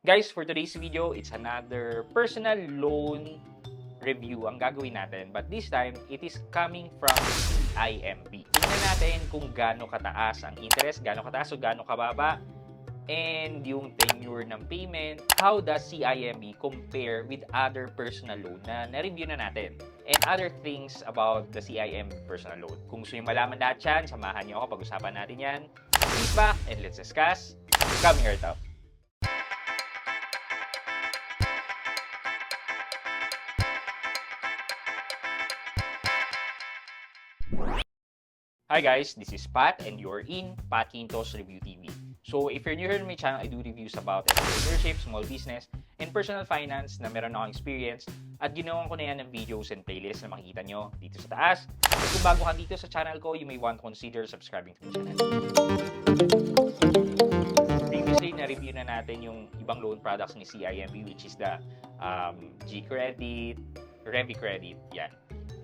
Guys, for today's video, it's another personal loan review ang gagawin natin. But this time, it is coming from CIMB. Tingnan natin kung gaano kataas ang interest, gaano kataas o gaano kababa, and yung tenure ng payment. How does CIMB compare with other personal loan na na-review na natin? And other things about the CIMB personal loan. Kung gusto nyo malaman lahat yan, samahan nyo ako, pag-usapan natin yan. Sit back and let's discuss. Coming right up. Hi guys, this is Pat and you're in Pat Quintos Review TV. So if you're new here to my channel, I do reviews about entrepreneurship, small business, and personal finance na meron akong experience at ginawan ko na yan ng videos and playlists na makikita nyo dito sa taas. At kung bago ka dito sa channel ko, you may want to consider subscribing to my channel. Previously, na-review na natin yung ibang loan products ni CIMB, which is the G-Credit, Revi Credit, yan.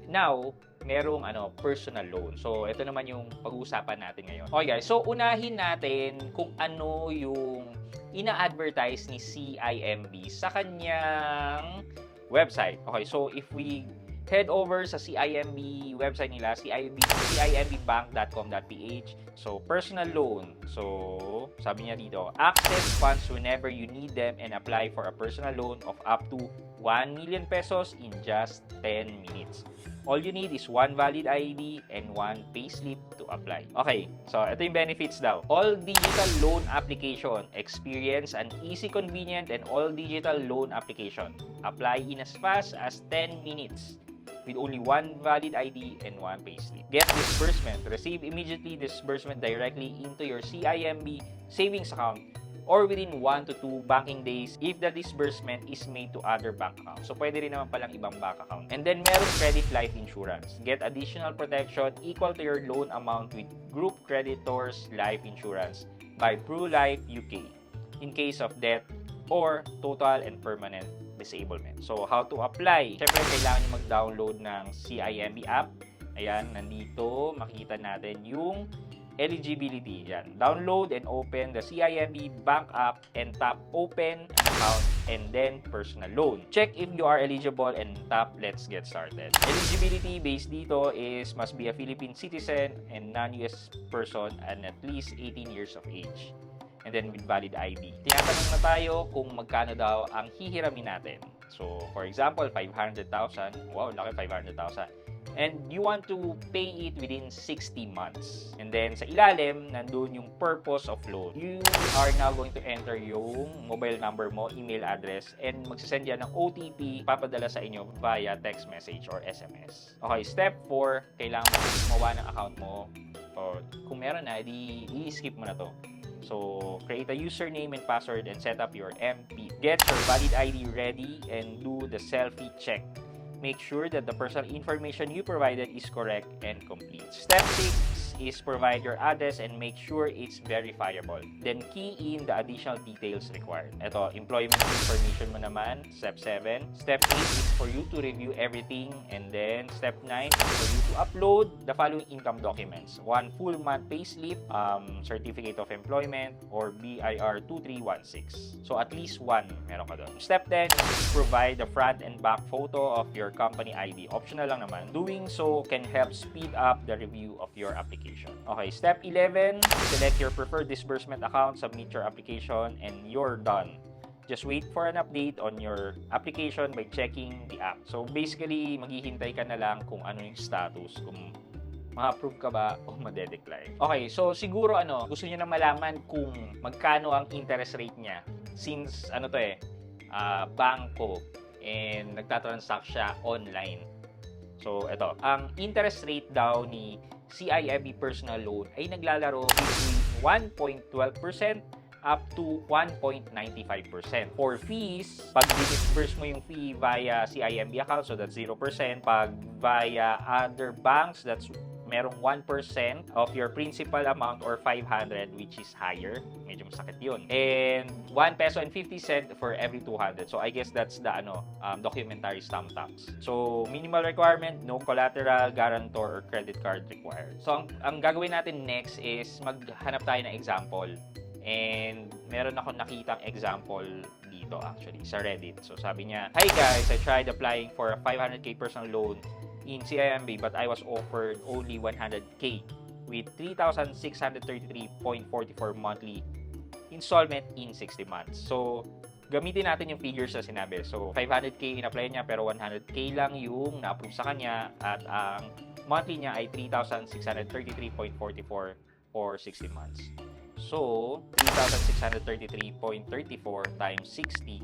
Now, merong personal loan. So, ito naman yung pag-uusapan natin ngayon. Okay guys, so unahin natin kung ano yung ina-advertise ni CIMB sa kanyang website. Okay, so if we head over sa CIMB website nila, cimbbank.com.ph. So, personal loan. So, sabi niya dito, access funds whenever you need them and apply for a personal loan of up to 1 million pesos in just 10 minutes. All you need is one valid ID and one payslip to apply. Okay, so ito yung benefits daw. All digital loan application. Experience an easy, convenient, and all digital loan application. Apply in as fast as 10 minutes with only one valid ID and one payslip. Get disbursement. Receive immediately disbursement directly into your CIMB savings account or within 1 to 2 banking days if the disbursement is made to other bank accounts. So, pwede rin naman palang ibang bank account. And then, meron credit life insurance. Get additional protection equal to your loan amount with Group Creditors Life Insurance by PruLife UK in case of death or total and permanent disablement. So, how to apply? Siyempre, kailangan nyo mag-download ng CIMB app. Ayan, nandito, makikita natin yung eligibility. Yan. Download and open the CIMB bank app and tap open an account and then personal loan. Check if you are eligible and tap let's get started. Eligibility based dito is must be a Philippine citizen and non-US person and at least 18 years of age. And then with valid ID. Tinatanong na tayo kung magkano daw ang hihiramin natin. So, for example, 500,000. Wow, laki 500,000. And you want to pay it within 60 months. And then, sa ilalim, nandun yung purpose of loan. You are now going to enter yung mobile number mo, email address, and magsasend yan ng OTP, papadala sa inyo via text message or SMS. Okay, step 4, kailangan mo gumawa ng account mo. Or kung meron na, i-skip mo na to. So, create a username and password and set up your MP. Get your valid ID ready and do the selfie check. Make sure that the personal information you provided is correct and complete. Step 6 is provide your address and make sure it's verifiable. Then key in the additional details required. Ito, employment information mo naman. Step 7. Step 8 is for you to review everything. And then step 9 is for you to upload the following income documents. 1 full month payslip, certificate of employment, or BIR 2316. So at least one meron ka doon. Step 10 is provide the front and back photo of your company ID. Optional lang naman. Doing so can help speed up the review of your application. Okay, step 11, select your preferred disbursement account, submit your application, and you're done. Just wait for an update on your application by checking the app. So basically, maghihintay ka na lang kung ano yung status, kung ma-approve ka ba o ma-decline. Okay, so siguro gusto niyo na malaman kung magkano ang interest rate niya since bangko and nagtatransact siya online. So, ito. Ang interest rate daw ni CIMB personal loan ay naglalaro between 1.12% up to 1.95%. For fees, pag disburse mo yung fee via CIMB account, so that's 0%. Pag via other banks, that's merong 1% of your principal amount or 500, which is higher. Medyo masakit yun. And 1 peso and 50 cent for every 200. So I guess that's the documentary stamp tax. So minimal requirement, no collateral, guarantor, or credit card required. So ang gagawin natin next is maghanap tayo ng example. And meron ako nakitang example dito actually sa Reddit. So sabi niya, "Hi guys, I tried applying for a 500k personal loan in CIMB but I was offered only 100k with 3,633.44 monthly installment in 60 months." So gamitin natin yung figures na sinabi. So 500k in-apply niya pero 100k lang yung na-approve sa kanya at ang monthly niya ay 3,633.44 for 60 months. So 3,633.34 times 60,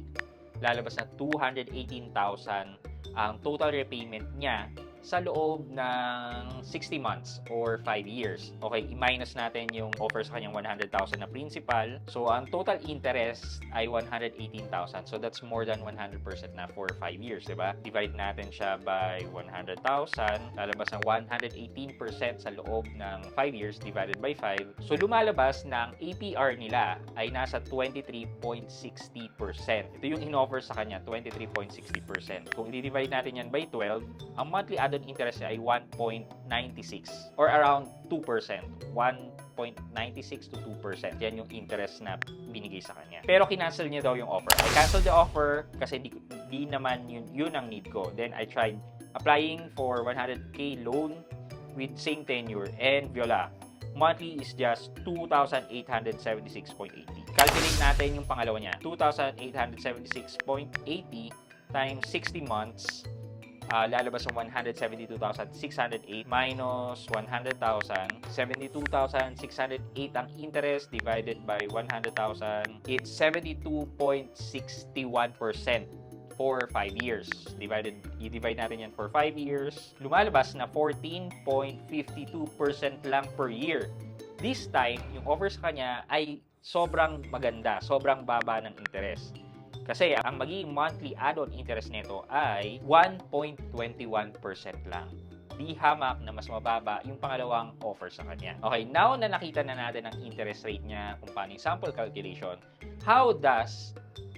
lalabas na 218,000 ang total repayment niya sa loob ng 60 months or 5 years. Okay, i-minus natin yung offer sa kanyang 100,000 na principal. So, ang total interest ay 118,000. So, that's more than 100% na for 5 years, diba? Divide natin siya by 100,000. Lalabas ng 118% sa loob ng 5 years divided by 5. So, lumalabas na ang APR nila ay nasa 23.60%. Ito yung in-offer sa kanya, 23.60%. Kung i-divide natin yan by 12, ang monthly add-on interest niya ay 1.96 or around 2%. 1.96 to 2%. Yan yung interest na binigay sa kanya. Pero kinancel niya daw yung offer. I canceled the offer kasi di naman yun ang need ko. Then I tried applying for 100k loan with same tenure and Viola. Monthly is just 2,876.80. Calculate natin yung pangalawa niya. 2,876.80 times 60 months. Lalabas ng 172,608 minus 100,000. 72,608 ang interest divided by 100,000. It's 72.61% for 5 years. I-divide natin yan for 5 years. Lumalabas na 14.52% lang per year. This time, yung offer sa kanya ay sobrang maganda, sobrang baba ng interest. Kasi ang magiging monthly add-on interest nito ay 1.21% lang. Di hamak na mas mababa yung pangalawang offer sa kanya. Okay, now na nakita na natin ang interest rate niya kung paano yung sample calculation, how does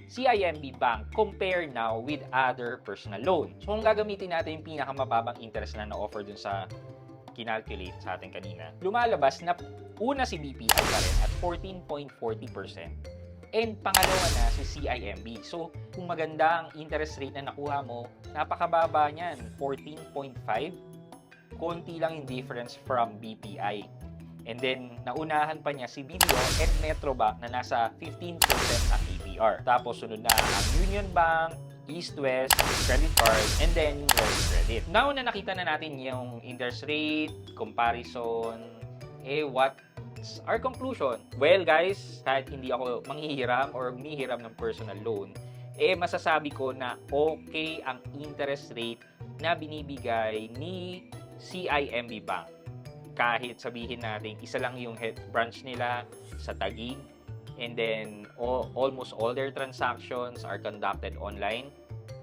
CIMB Bank compare now with other personal loan? So kung gagamitin natin yung pinakamababang interest na na-offer dun sa kinalculate sa atin kanina, lumalabas na una si BPI pa rin at 14.40%. And pangalawa na si CIMB. So, kung maganda ang interest rate na nakuha mo, napakababa niyan, 14.5. Konti lang yung difference from BPI. And then, naunahan pa niya si BDO and Metrobank na nasa 15% ang APR. Tapos, sunod na ang Union Bank, East West, credit card, and then yung credit. Now na nakita na natin yung interest rate, comparison, what our conclusion? Well guys, kahit hindi ako manghihiram or humihiram ng personal loan, masasabi ko na okay ang interest rate na binibigay ni CIMB Bank. Kahit sabihin natin, isa lang yung head branch nila sa Taguig, and then almost all their transactions are conducted online.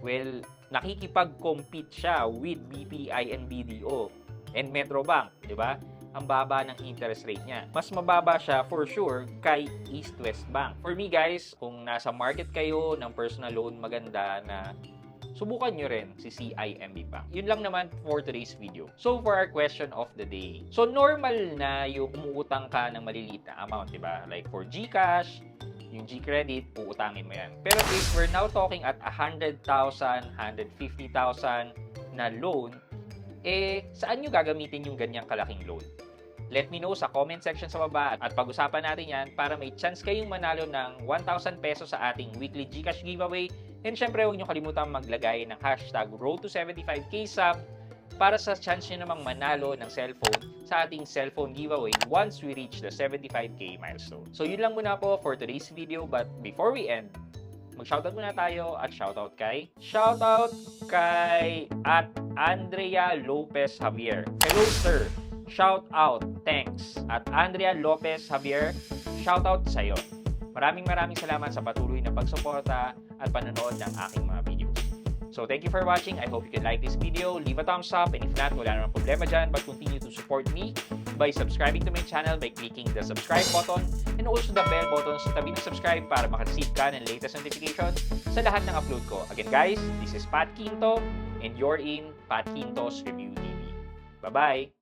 Well, nakikipag-compete siya with BPI and BDO and Metrobank, di ba? Ang baba ng interest rate niya. Mas mababa siya for sure kay East West Bank. For me guys, kung nasa market kayo ng personal loan maganda na, subukan nyo rin si CIMB Bank. Yun lang naman for today's video. So for our question of the day. So normal na yung umuutang ka ng maliliit na amount, diba? Like for GCash, yung G-Credit, uutangin mo yan. Pero if we're now talking at 100,000, 150,000 na loan, saan nyo gagamitin yung ganyang kalaking loan? Let me know sa comment section sa baba at pag-usapan natin yan para may chance kayong manalo ng 1,000 pesos sa ating weekly GCash giveaway. And syempre, huwag nyo kalimutan maglagay ng hashtag Road to 75k sub para sa chance nyo namang manalo ng cellphone sa ating cellphone giveaway once we reach the 75k milestone. So yun lang muna po for today's video, but before we end, mag-shoutout muna tayo at shoutout kay at Andrea Lopez Javier. Hello sir, shout out, thanks. At Andrea Lopez Javier, shout out sa iyo. Maraming salamat sa patuloy na pagsuporta at panonood ng aking mga videos. So thank you for watching. I hope you can like this video, leave a thumbs up, and if not, wala namang problema dyan, but continue to support me by subscribing to my channel by clicking the subscribe button and also the bell button sa tabi ng subscribe para makareceive ka ng latest notification sa lahat ng upload ko. Again guys, this is Pat Quinto and you're in Pat Quinto's Review TV. Bye-bye!